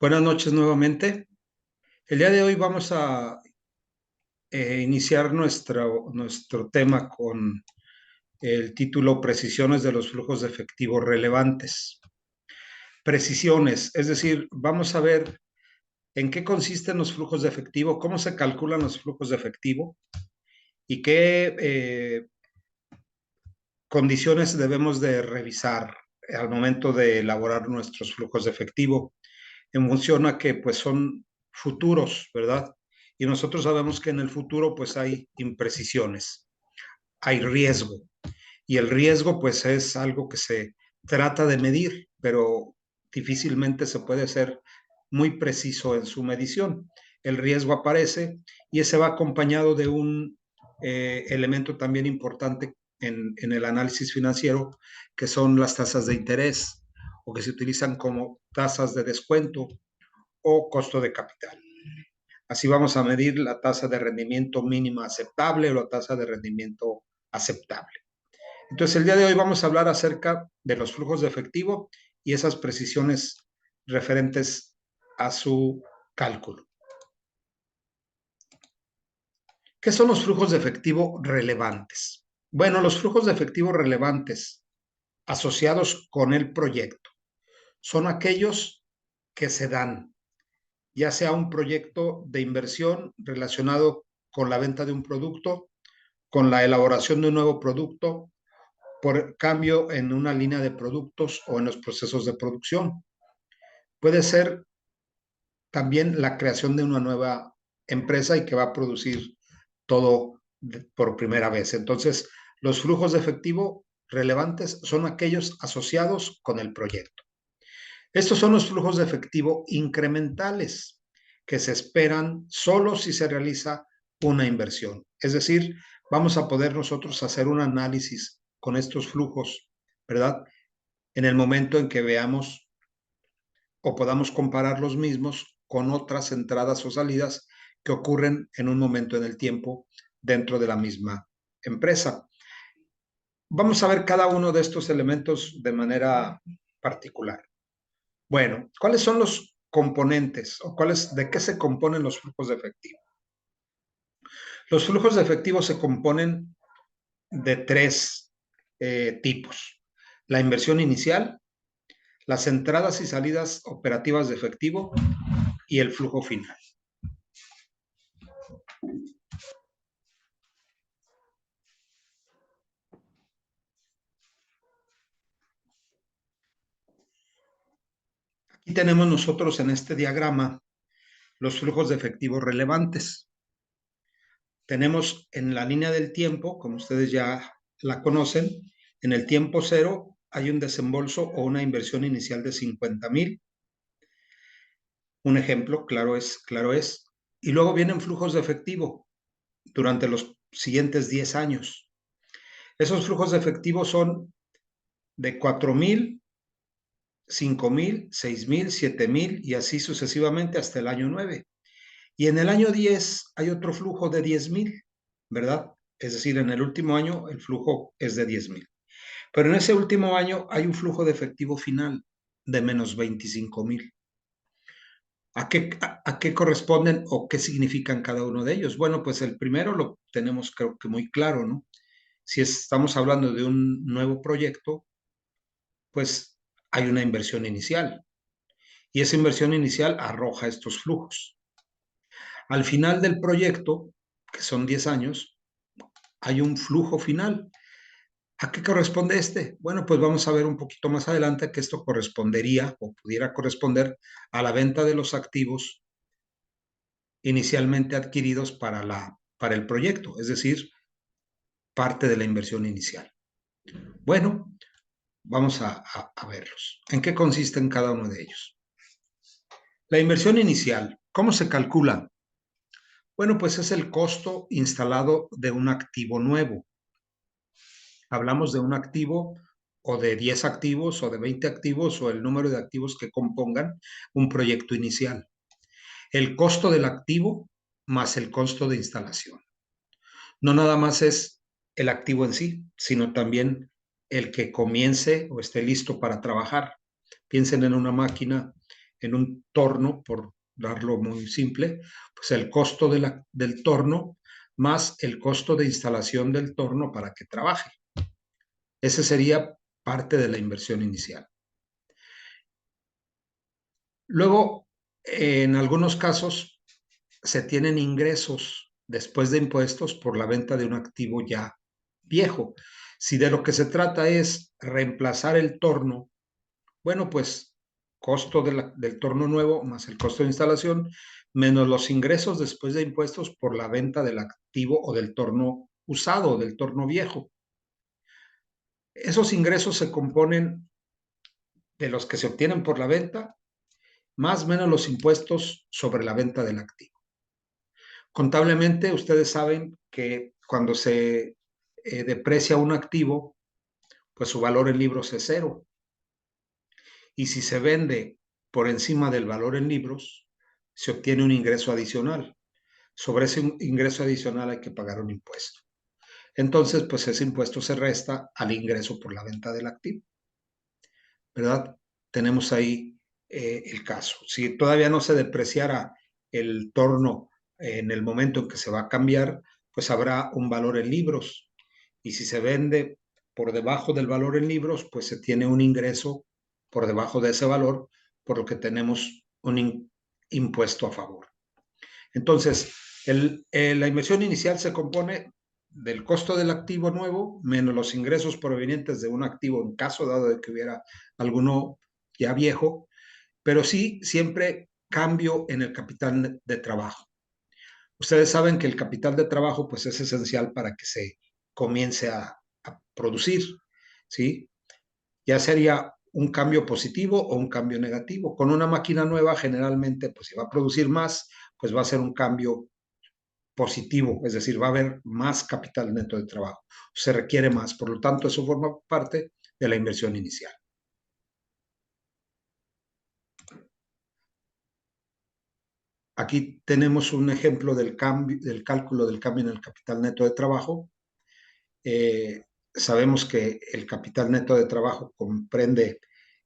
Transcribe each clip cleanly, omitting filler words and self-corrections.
Buenas noches nuevamente. El día de hoy vamos a iniciar nuestro tema con el título Precisiones de los flujos de efectivo relevantes. Precisiones, es decir, vamos a ver en qué consisten los flujos de efectivo, cómo se calculan los flujos de efectivo y qué condiciones debemos de revisar al momento de elaborar nuestros flujos de efectivo en función a que pues son futuros, ¿verdad? Y nosotros sabemos que en el futuro pues hay imprecisiones, hay riesgo. Y el riesgo pues es algo que se trata de medir, pero difícilmente se puede ser muy preciso en su medición. El riesgo aparece y ese va acompañado de un elemento también importante en el análisis financiero, que son las tasas de interés o que se utilizan como tasas de descuento o costo de capital. Así vamos a medir la tasa de rendimiento mínima aceptable o la tasa de rendimiento aceptable. Entonces, el día de hoy vamos a hablar acerca de los flujos de efectivo y esas precisiones referentes a su cálculo. ¿Qué son los flujos de efectivo relevantes? Bueno, los flujos de efectivo relevantes asociados con el proyecto son aquellos que se dan, ya sea un proyecto de inversión relacionado con la venta de un producto, con la elaboración de un nuevo producto, por cambio en una línea de productos o en los procesos de producción. Puede ser también la creación de una nueva empresa y que va a producir todo por primera vez. Entonces, los flujos de efectivo relevantes son aquellos asociados con el proyecto. Estos son los flujos de efectivo incrementales que se esperan solo si se realiza una inversión. Es decir, vamos a poder nosotros hacer un análisis con estos flujos, ¿verdad? En el momento en que veamos o podamos comparar los mismos con otras entradas o salidas que ocurren en un momento en el tiempo dentro de la misma empresa. Vamos a ver cada uno de estos elementos de manera particular. Bueno, ¿cuáles son los componentes o de qué se componen los flujos de efectivo? Los flujos de efectivo se componen de tres tipos. La inversión inicial, las entradas y salidas operativas de efectivo y el flujo final. Aquí tenemos nosotros en este diagrama los flujos de efectivo relevantes. Tenemos en la línea del tiempo, como ustedes ya la conocen, en el tiempo cero hay un desembolso o una inversión inicial de 50,000. Un ejemplo, claro es. Y luego vienen flujos de efectivo durante los siguientes 10 años. Esos flujos de efectivo son de 4,000, 5,000, 6,000, 7,000 y así sucesivamente hasta el año 9. Y en el año 10 hay otro flujo de 10,000, ¿verdad? Es decir, en el último año el flujo es de 10,000. Pero en ese último año hay un flujo de efectivo final de menos 25,000. ¿A qué corresponden o qué significan cada uno de ellos? Bueno, pues el primero lo tenemos creo que muy claro, ¿no? Si estamos hablando de un nuevo proyecto, pues hay una inversión inicial y esa inversión inicial arroja estos flujos. Al final del proyecto, que son 10 años, hay un flujo final. ¿A qué corresponde este? Bueno, pues vamos a ver un poquito más adelante que esto correspondería o pudiera corresponder a la venta de los activos inicialmente adquiridos para el proyecto, es decir, parte de la inversión inicial. Bueno, vamos a verlos. ¿En qué consisten cada uno de ellos? La inversión inicial, ¿cómo se calcula? Bueno, pues es el costo instalado de un activo nuevo. Hablamos de un activo o de 10 activos o de 20 activos o el número de activos que compongan un proyecto inicial. El costo del activo más el costo de instalación. No nada más es el activo en sí, sino también el que comience o esté listo para trabajar. Piensen en una máquina en un torno, por darlo muy simple, pues el costo del torno más el costo de instalación del torno para que trabaje. Ese sería parte de la inversión inicial. Luego, en algunos casos, se tienen ingresos después de impuestos por la venta de un activo ya viejo. Si de lo que se trata es reemplazar el torno, bueno, pues costo del torno nuevo más el costo de instalación, menos los ingresos después de impuestos por la venta del activo o del torno usado, del torno viejo. Esos ingresos se componen de los que se obtienen por la venta, más o menos los impuestos sobre la venta del activo. Contablemente, ustedes saben que cuando se deprecia un activo, pues su valor en libros es cero. Y si se vende por encima del valor en libros, se obtiene un ingreso adicional. Sobre ese ingreso adicional hay que pagar un impuesto. Entonces, pues ese impuesto se resta al ingreso por la venta del activo, ¿verdad? Tenemos ahí el caso. Si todavía no se depreciara el torno en el momento en que se va a cambiar, pues habrá un valor en libros. Y si se vende por debajo del valor en libros, pues se tiene un ingreso por debajo de ese valor, por lo que tenemos un impuesto a favor. Entonces, la inversión inicial se compone del costo del activo nuevo menos los ingresos provenientes de un activo en caso dado de que hubiera alguno ya viejo, pero sí siempre cambio en el capital de trabajo. Ustedes saben que el capital de trabajo pues es esencial para que se comience a producir, ¿sí? Ya sería un cambio positivo o un cambio negativo. Con una máquina nueva generalmente pues si va a producir más, pues va a ser un cambio positivo, es decir, va a haber más capital neto de trabajo, se requiere más, por lo tanto, eso forma parte de la inversión inicial. Aquí tenemos un ejemplo del cálculo del cambio en el capital neto de trabajo. Sabemos que el capital neto de trabajo comprende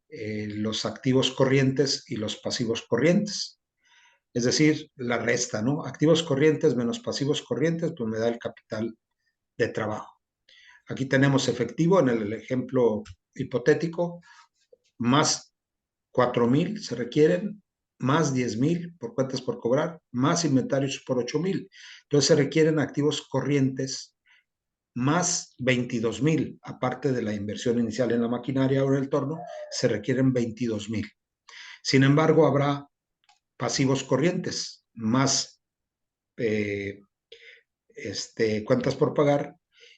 los activos corrientes y los pasivos corrientes. Es decir, la resta, ¿no? Activos corrientes menos pasivos corrientes, pues me da el capital de trabajo. Aquí tenemos efectivo en el ejemplo hipotético, más 4,000 se requieren, más 10,000 por cuentas por cobrar, más inventarios por 8,000. Entonces se requieren activos corrientes más 22,000, aparte de la inversión inicial en la maquinaria o en el torno, se requieren 22,000. Sin embargo, habrá pasivos corrientes más eh, cuentas por pagar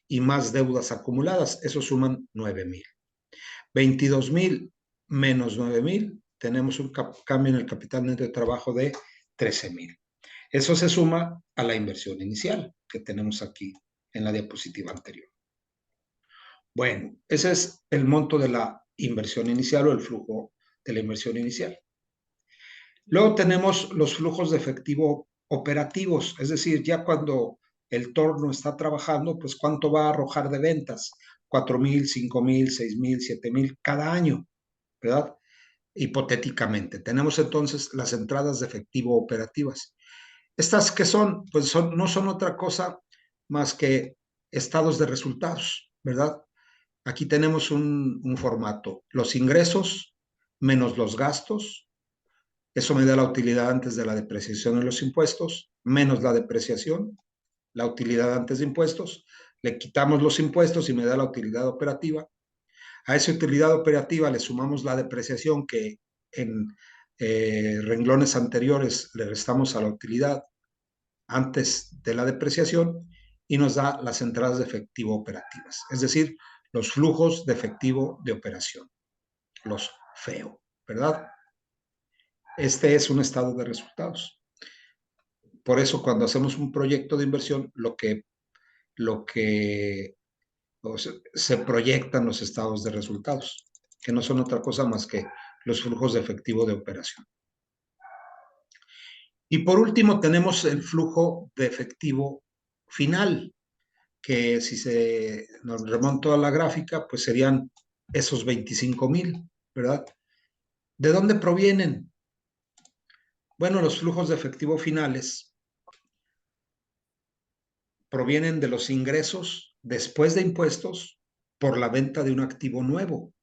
y más deudas acumuladas. Eso suman 9,000. 22,000 menos 9,000, tenemos un cambio en el capital neto de trabajo de 13,000. Eso se suma a la inversión inicial que tenemos aquí en la diapositiva anterior. Bueno, ese es el monto de la inversión inicial o el flujo de la inversión inicial. Luego tenemos los flujos de efectivo operativos, es decir, ya cuando el torno está trabajando, pues cuánto va a arrojar de ventas, 4,000, 5,000, 6,000, 7,000 cada año, ¿verdad? Hipotéticamente. Tenemos entonces las entradas de efectivo operativas. ¿Estas qué son? Pues no son otra cosa más que estados de resultados, ¿verdad? Aquí tenemos un formato, los ingresos menos los gastos, eso me da la utilidad antes de la depreciación de los impuestos, menos la depreciación, la utilidad antes de impuestos, le quitamos los impuestos y me da la utilidad operativa. A esa utilidad operativa le sumamos la depreciación que en renglones anteriores le restamos a la utilidad antes de la depreciación y nos da las entradas de efectivo operativas, es decir, los flujos de efectivo de operación, los FEO, ¿verdad? Este es un estado de resultados. Por eso cuando hacemos un proyecto de inversión, lo que se proyectan los estados de resultados, que no son otra cosa más que los flujos de efectivo de operación. Y por último tenemos el flujo de efectivo final, que si se nos remonto a la gráfica, pues serían esos 25,000, ¿verdad? ¿De dónde provienen? Bueno, los flujos de efectivo finales provienen de los ingresos después de impuestos por la venta de un activo nuevo,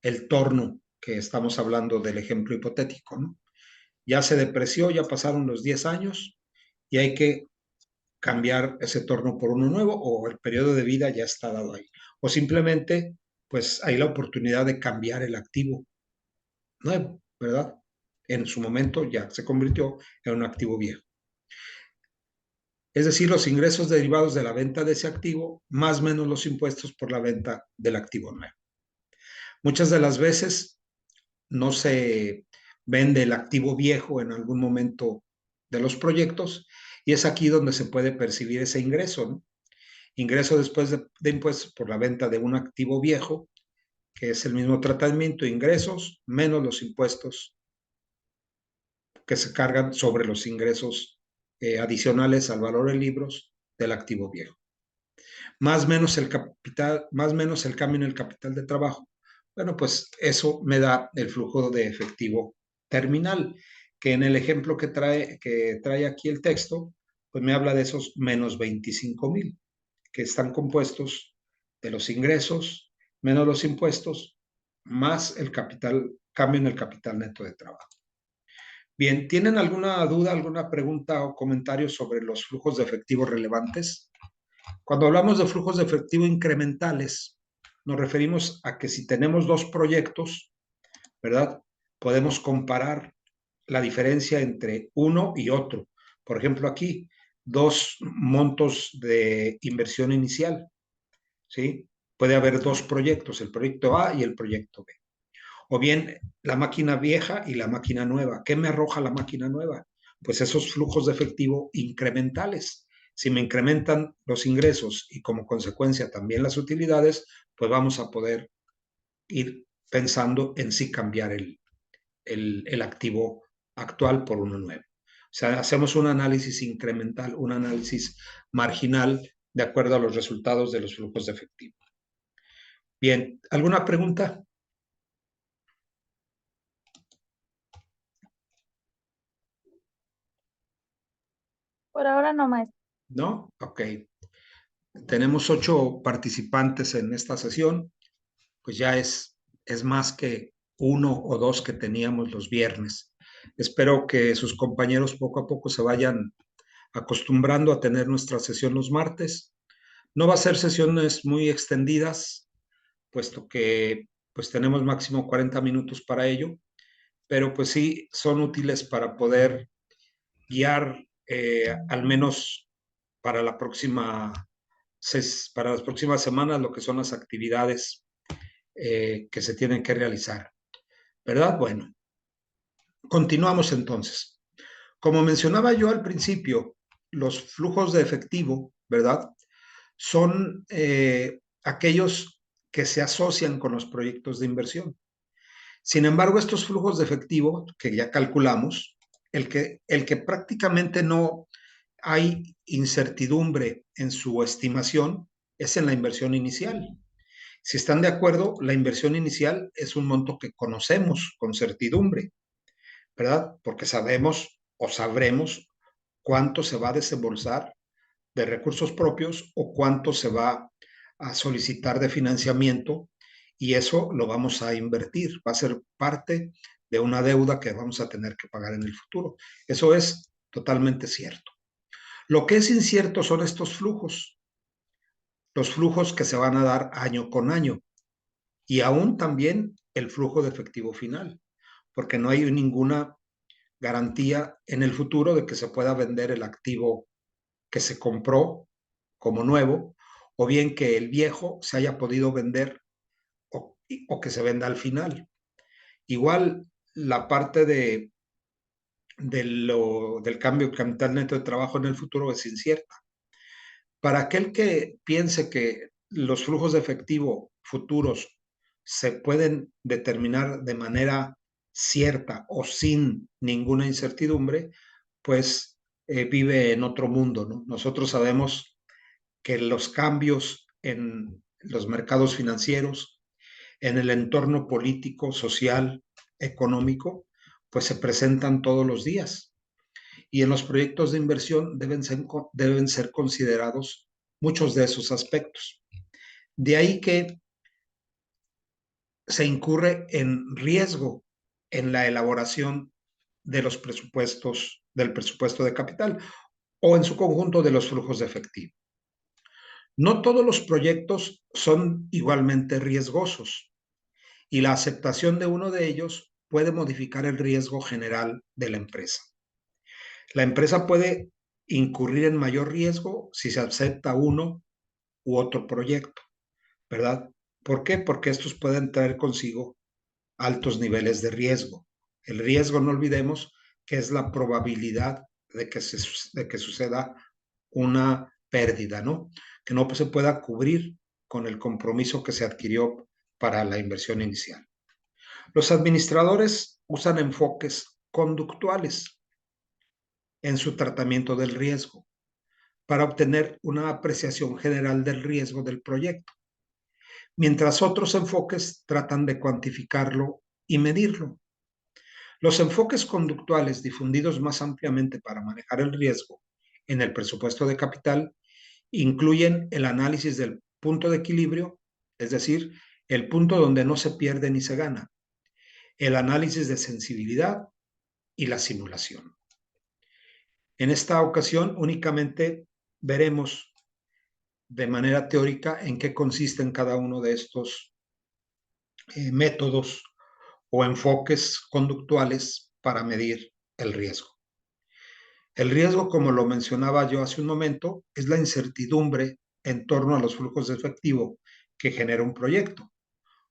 el torno que estamos hablando del ejemplo hipotético, ¿no? Ya se depreció, ya pasaron los 10 años y hay que cambiar ese torno por uno nuevo o el periodo de vida ya está dado ahí. O simplemente, pues hay la oportunidad de cambiar el activo nuevo, ¿verdad? En su momento ya se convirtió en un activo viejo. Es decir, los ingresos derivados de la venta de ese activo, más o menos los impuestos por la venta del activo nuevo. Muchas de las veces no se vende el activo viejo en algún momento de los proyectos y es aquí donde se puede percibir ese ingreso, ¿no? Ingreso después de impuestos por la venta de un activo viejo, que es el mismo tratamiento, ingresos menos los impuestos que se cargan sobre los ingresos adicionales al valor en libros del activo viejo. Más menos el capital, más menos el cambio en el capital de trabajo. Bueno, pues eso me da el flujo de efectivo terminal, que en el ejemplo que trae aquí el texto, pues me habla de esos menos 25,000, que están compuestos de los ingresos menos los impuestos, más el capital, cambio en el capital neto de trabajo. Bien, ¿tienen alguna duda, alguna pregunta o comentario sobre los flujos de efectivo relevantes? Cuando hablamos de flujos de efectivo incrementales, nos referimos a que si tenemos dos proyectos, ¿verdad? Podemos comparar la diferencia entre uno y otro. Por ejemplo, aquí, dos montos de inversión inicial, ¿sí? Puede haber dos proyectos, el proyecto A y el proyecto B. O bien la máquina vieja y la máquina nueva. ¿Qué me arroja la máquina nueva? Pues esos flujos de efectivo incrementales. Si me incrementan los ingresos y como consecuencia también las utilidades, pues vamos a poder ir pensando en sí cambiar el activo actual por uno nuevo. O sea, hacemos un análisis incremental, un análisis marginal de acuerdo a los resultados de los flujos de efectivo. Bien, ¿alguna pregunta? Por ahora no, maestro. ¿No? Ok. Tenemos 8 participantes en esta sesión, pues ya es más que uno o dos que teníamos los viernes. Espero que sus compañeros poco a poco se vayan acostumbrando a tener nuestra sesión los martes. No va a ser sesiones muy extendidas, puesto que pues tenemos máximo 40 minutos para ello, pero pues sí son útiles para poder guiar al menos para la próxima para las próximas semanas lo que son las actividades que se tienen que realizar, ¿verdad? Bueno, continuamos entonces. Como mencionaba yo al principio, los flujos de efectivo, ¿verdad? Son aquellos que se asocian con los proyectos de inversión. Sin embargo, estos flujos de efectivo que ya calculamos, el que prácticamente no hay incertidumbre en su estimación es en la inversión inicial. Si están de acuerdo, la inversión inicial es un monto que conocemos con certidumbre, ¿verdad? Porque sabemos o sabremos cuánto se va a desembolsar de recursos propios o cuánto se va a solicitar de financiamiento y eso lo vamos a invertir, va a ser parte de una deuda que vamos a tener que pagar en el futuro. Eso es totalmente cierto. Lo que es incierto son estos flujos, los flujos que se van a dar año con año y aún también el flujo de efectivo final, porque no hay ninguna garantía en el futuro de que se pueda vender el activo que se compró como nuevo, o bien que el viejo se haya podido vender o que se venda al final. Igual la parte del cambio de capital neto de trabajo en el futuro es incierta. Para aquel que piense que los flujos de efectivo futuros se pueden determinar de manera cierta o sin ninguna incertidumbre, pues vive en otro mundo, ¿no? Nosotros sabemos que los cambios en los mercados financieros, en el entorno político, social, económico, pues se presentan todos los días. Y en los proyectos de inversión deben ser considerados muchos de esos aspectos. De ahí que se incurre en riesgo en la elaboración de los presupuestos, del presupuesto de capital o en su conjunto de los flujos de efectivo. No todos los proyectos son igualmente riesgosos y la aceptación de uno de ellos puede modificar el riesgo general de la empresa. La empresa puede incurrir en mayor riesgo si se acepta uno u otro proyecto, ¿verdad? ¿Por qué? Porque estos pueden traer consigo altos niveles de riesgo. El riesgo, no olvidemos, que es la probabilidad de que suceda una pérdida, ¿no? Que no se pueda cubrir con el compromiso que se adquirió para la inversión inicial. Los administradores usan enfoques conductuales en su tratamiento del riesgo para obtener una apreciación general del riesgo del proyecto, mientras otros enfoques tratan de cuantificarlo y medirlo. Los enfoques conductuales difundidos más ampliamente para manejar el riesgo en el presupuesto de capital incluyen el análisis del punto de equilibrio, es decir, el punto donde no se pierde ni se gana, el análisis de sensibilidad y la simulación. En esta ocasión únicamente veremos de manera teórica en qué consisten cada uno de estos métodos o enfoques conductuales para medir el riesgo. El riesgo, como lo mencionaba yo hace un momento, es la incertidumbre en torno a los flujos de efectivo que genera un proyecto,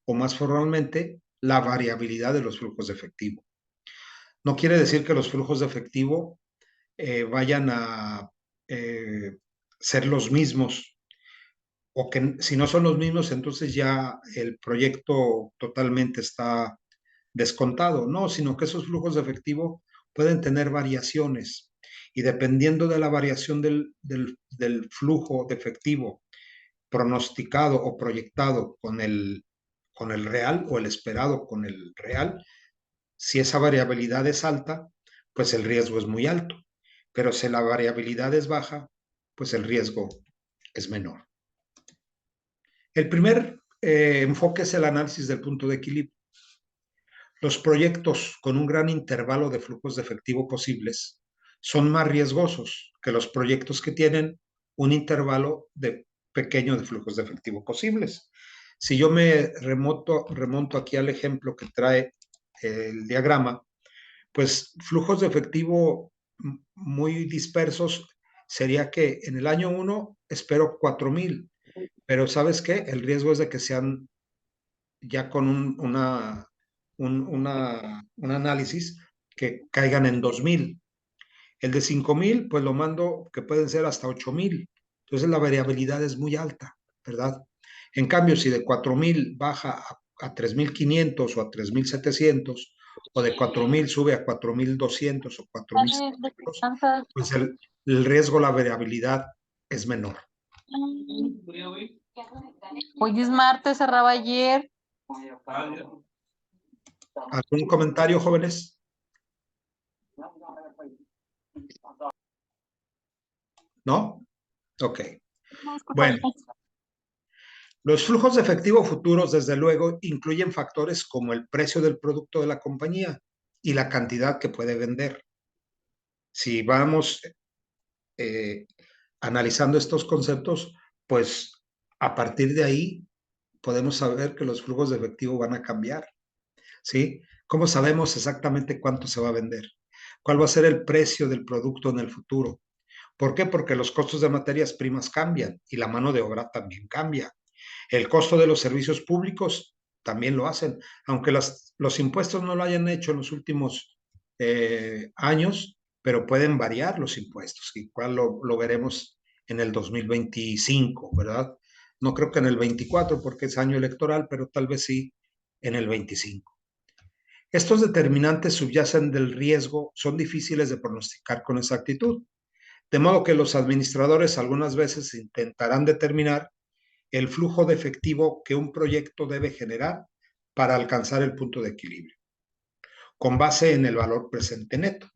o más formalmente, la variabilidad de los flujos de efectivo. No quiere decir que los flujos de efectivo vayan a ser los mismos, o que si no son los mismos, entonces ya el proyecto totalmente está descontado. No, sino que esos flujos de efectivo pueden tener variaciones y dependiendo de la variación del flujo de efectivo pronosticado o proyectado con el real o el esperado con el real, si esa variabilidad es alta, pues el riesgo es muy alto. Pero si la variabilidad es baja, pues el riesgo es menor. El primer enfoque es el análisis del punto de equilibrio. Los proyectos con un gran intervalo de flujos de efectivo posibles son más riesgosos que los proyectos que tienen un intervalo pequeño de flujos de efectivo posibles. Si yo me remonto aquí al ejemplo que trae el diagrama, pues flujos de efectivo muy dispersos sería que en el año 1 espero 4,000, pero ¿sabes qué? El riesgo es de que sean ya con un análisis que caigan en 2,000. El de 5,000, pues lo mando que pueden ser hasta 8,000. Entonces la variabilidad es muy alta, ¿verdad? En cambio, si de 4,000 baja a 3,500 o a 3,700, o de 4,000 sube a 4,200 o 4,700, Descansas. pues el riesgo, la variabilidad es menor. Hoy es martes, cerraba ayer. ¿Algún comentario, jóvenes? ¿No? Ok. No Bueno, escuchamos. los flujos de efectivo futuros, desde luego, incluyen factores como el precio del producto de la compañía y la cantidad que puede vender. Si vamos eh, analizando estos conceptos, pues a partir de ahí podemos saber que los flujos de efectivo van a cambiar, ¿sí? ¿Cómo sabemos exactamente cuánto se va a vender? ¿Cuál va a ser el precio del producto en el futuro? ¿Por qué? Porque los costos de materias primas cambian y la mano de obra también cambia. El costo de los servicios públicos también lo hacen, aunque los impuestos no lo hayan hecho en los últimos años, pero pueden variar los impuestos, y cuál lo veremos en el 2025, ¿verdad? No creo que en el 24 porque es año electoral, pero tal vez sí en el 25. Estos determinantes subyacen del riesgo son difíciles de pronosticar con exactitud, de modo que los administradores algunas veces intentarán determinar el flujo de efectivo que un proyecto debe generar para alcanzar el punto de equilibrio. con base en el valor presente neto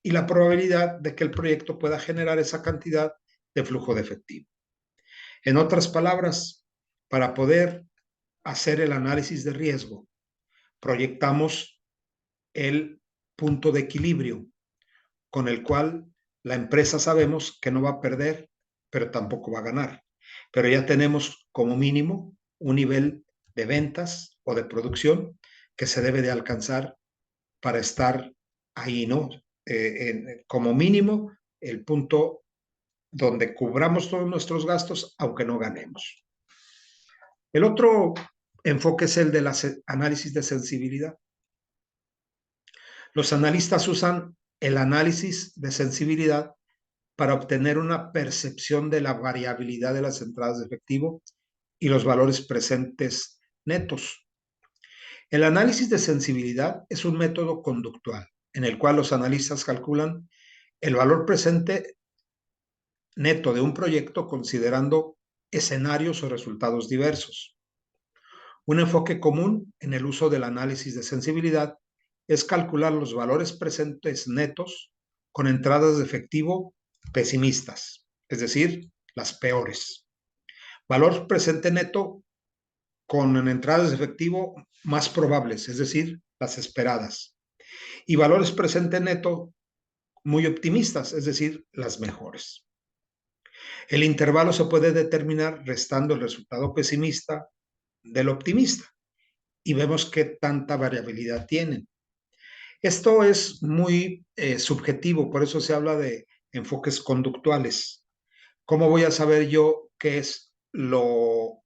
y la probabilidad de que el proyecto pueda generar esa cantidad de flujo de efectivo. En otras palabras, para poder hacer el análisis de riesgo, proyectamos el punto de equilibrio con el cual la empresa sabemos que no va a perder, pero tampoco va a ganar. Pero ya tenemos como mínimo un nivel de ventas o de producción que se debe de alcanzar para estar ahí, ¿no? Como mínimo, el punto donde cubramos todos nuestros gastos, aunque no ganemos. El otro enfoque es el del análisis de sensibilidad. Los analistas usan el análisis de sensibilidad para obtener una percepción de la variabilidad de las entradas de efectivo y los valores presentes netos. El análisis de sensibilidad es un método conductual en el cual los analistas calculan el valor presente neto de un proyecto considerando escenarios o resultados diversos. Un enfoque común en el uso del análisis de sensibilidad es calcular los valores presentes netos con entradas de efectivo pesimistas, es decir, las peores. Valor presente neto con entradas de efectivo más probables, es decir, las esperadas. Y valores presente neto muy optimistas, es decir, las mejores. El intervalo se puede determinar restando el resultado pesimista del optimista y vemos qué tanta variabilidad tienen. Esto es muy subjetivo, por eso se habla de enfoques conductuales. ¿Cómo voy a saber yo qué es lo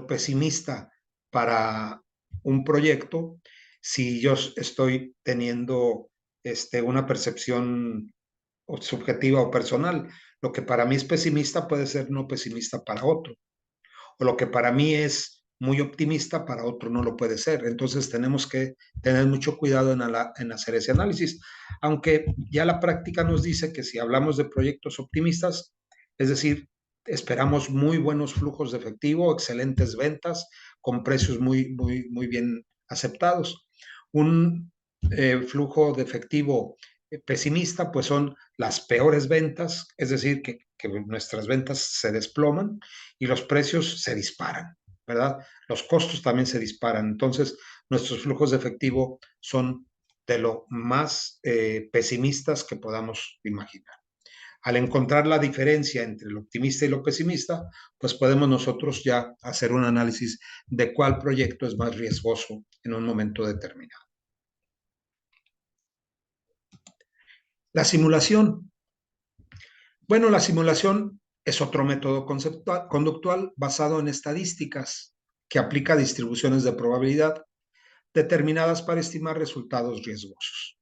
pesimista para un proyecto si yo estoy teniendo una percepción subjetiva o personal? Lo que para mí es pesimista puede ser no pesimista para otro, o lo que para mí es muy optimista para otro no lo puede ser. Entonces tenemos que tener mucho cuidado en hacer ese análisis, aunque ya la práctica nos dice que si hablamos de proyectos optimistas, es decir, esperamos muy buenos flujos de efectivo, excelentes ventas, con precios muy bien aceptados. Un flujo de efectivo pesimista, pues son las peores ventas, es decir, que nuestras ventas se desploman y los precios se disparan, ¿verdad? Los costos también se disparan. Entonces, nuestros flujos de efectivo son de lo más pesimistas que podamos imaginar. Al encontrar la diferencia entre lo optimista y lo pesimista, pues podemos nosotros ya hacer un análisis de cuál proyecto es más riesgoso en un momento determinado. La simulación. Bueno, la simulación es otro método conductual basado en estadísticas que aplica distribuciones de probabilidad determinadas para estimar resultados riesgosos.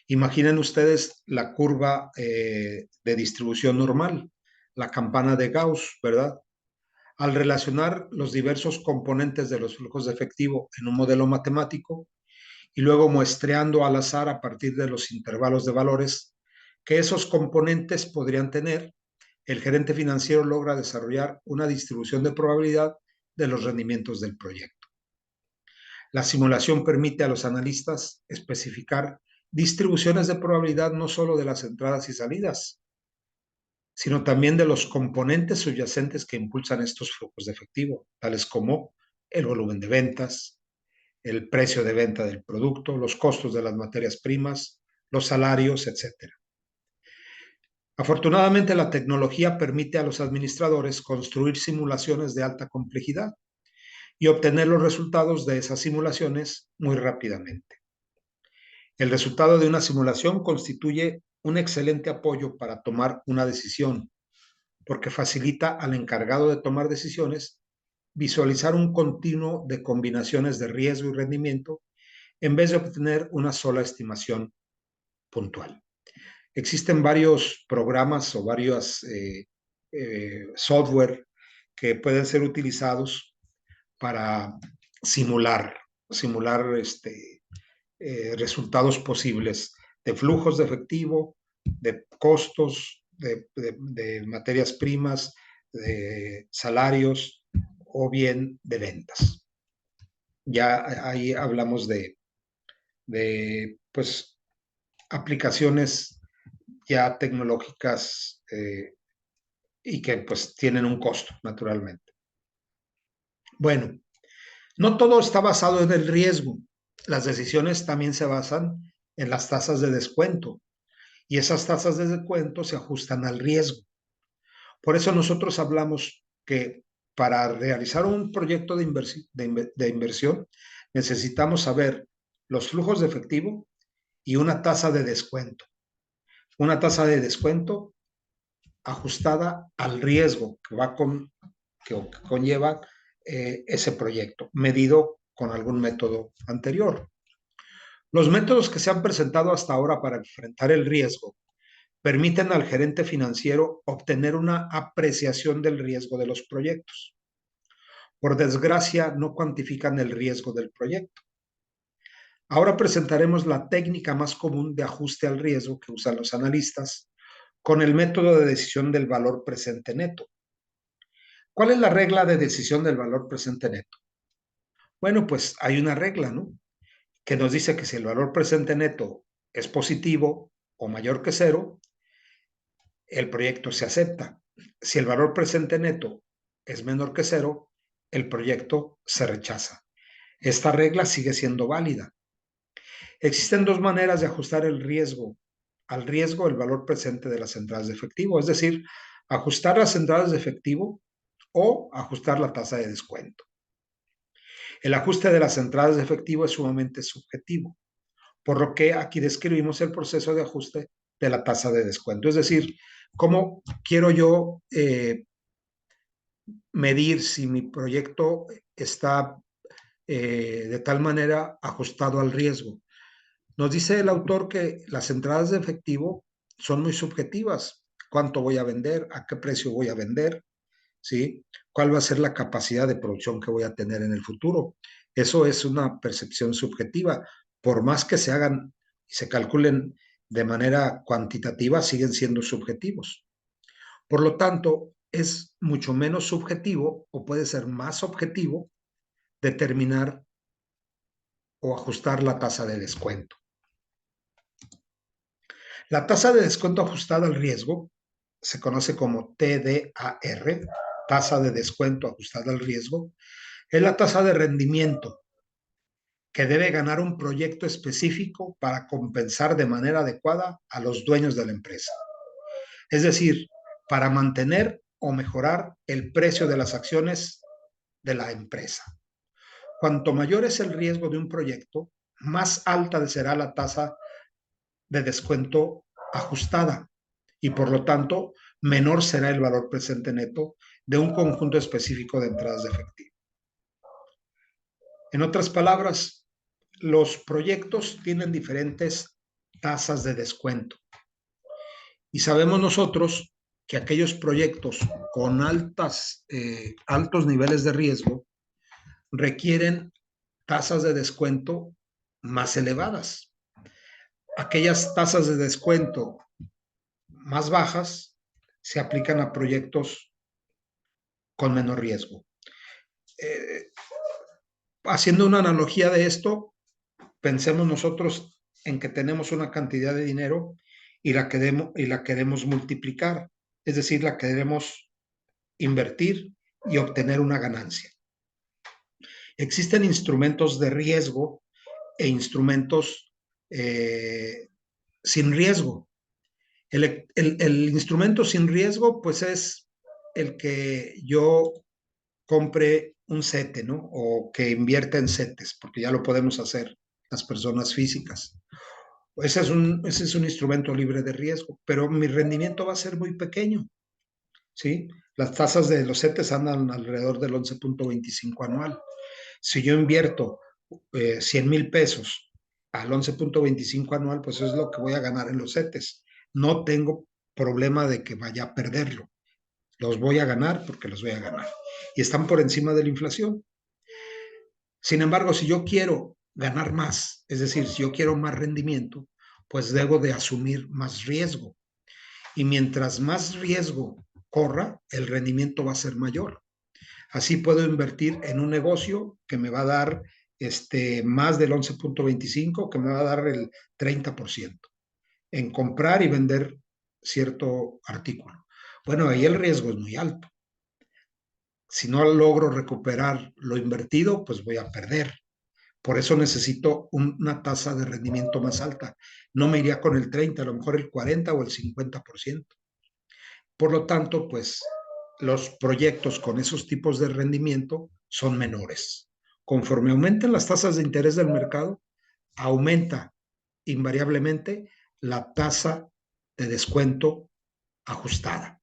Imaginen ustedes la curva de distribución normal, la campana de Gauss, ¿verdad? Al relacionar los diversos componentes de los flujos de efectivo en un modelo matemático y luego muestreando al azar a partir de los intervalos de valores que esos componentes podrían tener, el gerente financiero logra desarrollar una distribución de probabilidad de los rendimientos del proyecto. La simulación permite a los analistas especificar distribuciones de probabilidad no solo de las entradas y salidas, sino también de los componentes subyacentes que impulsan estos flujos de efectivo, tales como el volumen de ventas, el precio de venta del producto, los costos de las materias primas, los salarios, etc. Afortunadamente, la tecnología permite a los administradores construir simulaciones de alta complejidad y obtener los resultados de esas simulaciones muy rápidamente. El resultado de una simulación constituye un excelente apoyo para tomar una decisión, porque facilita al encargado de tomar decisiones visualizar un continuo de combinaciones de riesgo y rendimiento en vez de obtener una sola estimación puntual. Existen varios programas o varios software que pueden ser utilizados para simular resultados posibles de flujos de efectivo, de costos, de materias primas, de salarios o bien de ventas. Ya ahí hablamos de pues, aplicaciones ya tecnológicas y que pues tienen un costo, naturalmente. Bueno, no todo está basado en el riesgo. Las decisiones también se basan en las tasas de descuento y esas tasas de descuento se ajustan al riesgo. Por eso nosotros hablamos que para realizar un proyecto de inversión necesitamos saber los flujos de efectivo y una tasa de descuento. Una tasa de descuento ajustada al riesgo que conlleva ese proyecto, medido con algún método anterior. Los métodos que se han presentado hasta ahora para enfrentar el riesgo permiten al gerente financiero obtener una apreciación del riesgo de los proyectos. Por desgracia, no cuantifican el riesgo del proyecto. Ahora presentaremos la técnica más común de ajuste al riesgo que usan los analistas con el método de decisión del valor presente neto. ¿Cuál es la regla de decisión del valor presente neto? Bueno, pues hay una regla, ¿no? Que nos dice que si el valor presente neto es positivo o mayor que cero, el proyecto se acepta. Si el valor presente neto es menor que cero, el proyecto se rechaza. Esta regla sigue siendo válida. Existen dos maneras de ajustar el riesgo. Al riesgo, el valor presente de las entradas de efectivo, es decir, ajustar las entradas de efectivo o ajustar la tasa de descuento. El ajuste de las entradas de efectivo es sumamente subjetivo, por lo que aquí describimos el proceso de ajuste de la tasa de descuento. Es decir, cómo quiero yo medir si mi proyecto está de tal manera ajustado al riesgo. Nos dice el autor que las entradas de efectivo son muy subjetivas. ¿Cuánto voy a vender? ¿A qué precio voy a vender? ¿Sí? ¿Cuál va a ser la capacidad de producción que voy a tener en el futuro? Eso es una percepción subjetiva. Por más que se hagan y se calculen de manera cuantitativa, siguen siendo subjetivos. Por lo tanto, es mucho menos subjetivo o puede ser más objetivo determinar o ajustar la tasa de descuento. La tasa de descuento ajustada al riesgo se conoce como TDAR, tasa de descuento ajustada al riesgo, es la tasa de rendimiento que debe ganar un proyecto específico para compensar de manera adecuada a los dueños de la empresa. Es decir, para mantener o mejorar el precio de las acciones de la empresa. Cuanto mayor es el riesgo de un proyecto, más alta será la tasa de descuento ajustada y por lo tanto menor será el valor presente neto de un conjunto específico de entradas de efectivo. En otras palabras, los proyectos tienen diferentes tasas de descuento y sabemos nosotros que aquellos proyectos con altos niveles de riesgo requieren tasas de descuento más elevadas. Aquellas tasas de descuento más bajas se aplican a proyectos con menor riesgo. Haciendo una analogía de esto, pensemos nosotros en que tenemos una cantidad de dinero y la queremos multiplicar, es decir, la queremos invertir y obtener una ganancia. Existen instrumentos de riesgo e instrumentos sin riesgo. El instrumento sin riesgo, pues es el que yo compre un sete, ¿no? O que invierta en setes, porque ya lo podemos hacer las personas físicas. Ese es un instrumento libre de riesgo, pero mi rendimiento va a ser muy pequeño, ¿sí? Las tasas de los setes andan alrededor del 11.25 anual. Si yo invierto 100,000 pesos al 11.25 anual, pues es lo que voy a ganar en los setes. No tengo problema de que vaya a perderlo. Los voy a ganar porque los voy a ganar. Y están por encima de la inflación. Sin embargo, si yo quiero ganar más, es decir, si yo quiero más rendimiento, pues debo de asumir más riesgo. Y mientras más riesgo corra, el rendimiento va a ser mayor. Así puedo invertir en un negocio que me va a dar más del 11.25, que me va a dar el 30% en comprar y vender cierto artículo. Bueno, ahí el riesgo es muy alto. Si no logro recuperar lo invertido, pues voy a perder. Por eso necesito una tasa de rendimiento más alta. No me iría con el 30, a lo mejor el 40 o el 50%. Por lo tanto, pues los proyectos con esos tipos de rendimiento son menores. Conforme aumentan las tasas de interés del mercado, aumenta invariablemente la tasa de descuento ajustada.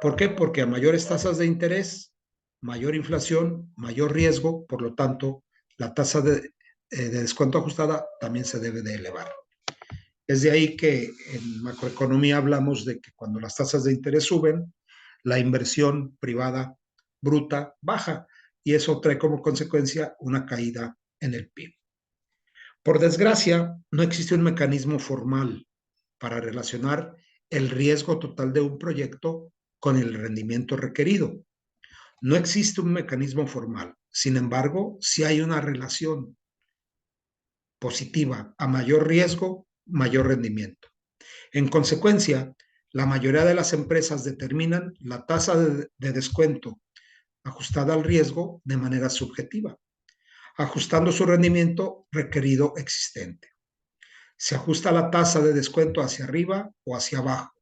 ¿Por qué? Porque a mayores tasas de interés, mayor inflación, mayor riesgo, por lo tanto, la tasa de descuento ajustada también se debe de elevar. Es de ahí que en macroeconomía hablamos de que cuando las tasas de interés suben, la inversión privada bruta baja y eso trae como consecuencia una caída en el PIB. Por desgracia, no existe un mecanismo formal para relacionar el riesgo total de un proyecto con el rendimiento requerido. No existe un mecanismo formal. Sin embargo, sí hay una relación positiva a mayor riesgo, mayor rendimiento. En consecuencia, la mayoría de las empresas determinan la tasa de descuento ajustada al riesgo de manera subjetiva, ajustando su rendimiento requerido existente. Se ajusta la tasa de descuento hacia arriba o hacia abajo,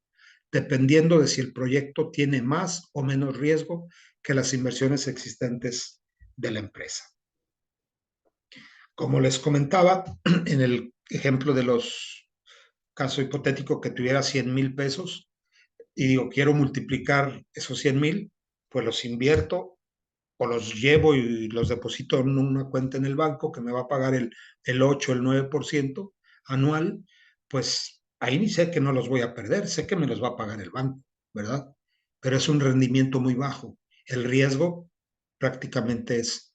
dependiendo de si el proyecto tiene más o menos riesgo que las inversiones existentes de la empresa. Como les comentaba, en el ejemplo de los caso hipotético que tuviera 100,000 pesos y digo, quiero multiplicar esos 100,000, pues los invierto o los llevo y los deposito en una cuenta en el banco que me va a pagar el 8, el 9% anual, pues ahí ni sé que no los voy a perder, sé que me los va a pagar el banco, ¿verdad? Pero es un rendimiento muy bajo. El riesgo prácticamente es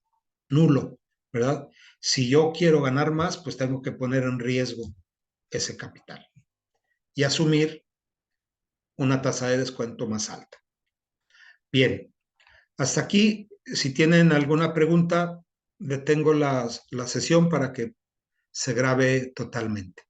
nulo, ¿verdad? Si yo quiero ganar más, pues tengo que poner en riesgo ese capital y asumir una tasa de descuento más alta. Bien, hasta aquí, si tienen alguna pregunta, detengo la sesión para que se grabe totalmente.